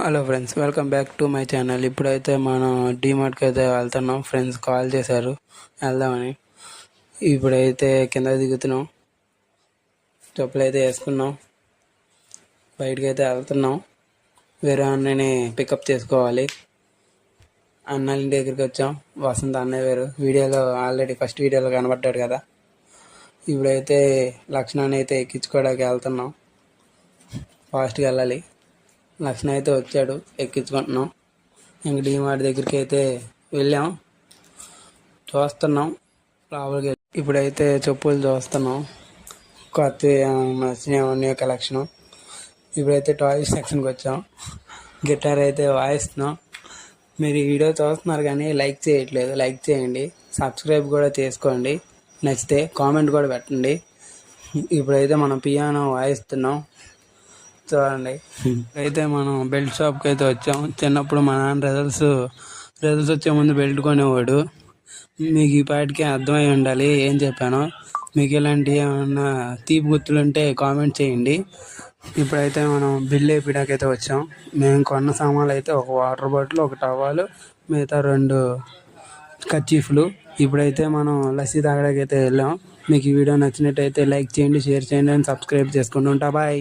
Hello friends, welcome back to my channel. ఇప్పుడైతే మనం డీమార్ట్కి అయితే వెళ్తున్నాం. ఫ్రెండ్స్ కాల్ చేశారు వెళ్దామని. ఇప్పుడైతే కింద దిగుతున్నాం, చెప్పులు అయితే వేసుకున్నాం, బయటకి అయితే వెళ్తున్నాం. వేరే అన్నయ్యని పికప్ చేసుకోవాలి. అన్నయ్య దగ్గరికి వచ్చాం. వసంత్ అన్నయ్య వేరు వీడియోలో ఆల్రెడీ ఫస్ట్ వీడియోలో కనబడ్డాడు కదా. ఇప్పుడైతే లక్షణాన్ని అయితే ఎక్కించుకోవడానికి వెళ్తున్నాం. ఫాస్ట్గా వెళ్ళాలి. లక్షణ అయితే వచ్చాడు, ఎక్కించుకుంటున్నాం. ఇంక డీమార్ట్ దగ్గరికి అయితే వెళ్ళాం, చూస్తున్నాం లోపలికి. ఇప్పుడైతే చెప్పులు చూస్తున్నాం, కొత్త నచ్చినవి కలెక్షన్. ఇప్పుడైతే టాయ్స్ సెక్షన్కి వచ్చాం. గిటార్ అయితే వాయిస్తున్నాం. మీరు ఈ వీడియో చూస్తున్నారు కానీ లైక్ చేయట్లేదు, లైక్ చేయండి, సబ్స్క్రైబ్ కూడా చేసుకోండి. నచ్చితే కామెంట్ కూడా పెట్టండి. ఇప్పుడైతే మనం పియానో వాయిస్తున్నాం, చూడండి. అయితే మనం బెల్ట్ షాప్కి అయితే వచ్చాం. చిన్నప్పుడు మా నాన్న రిజల్ట్స్ వచ్చే ముందు బెల్ట్ కొనేవాడు. మీకు ఈ పాటికి అర్థమై ఉండాలి ఏం చెప్పానో. మీకు ఇలాంటి ఏమన్నా తీపి గుర్తులుంటే కామెంట్ చేయండి. ఇప్పుడైతే మనం బిల్ వేయడానికి అయితే వచ్చాం. మేము కొన్న సామాన్లు అయితే ఒక వాటర్ బాటిల్, ఒక టవాలు, మిగతా 2 కర్చీఫ్లు. ఇప్పుడైతే మనం లస్సీ తాగడానికి అయితే వెళ్ళాం. మీకు ఈ వీడియో నచ్చినట్టయితే లైక్ చేయండి, షేర్ చేయండి అండ్ సబ్స్క్రైబ్ చేసుకుంటూ ఉంటా. బాయ్.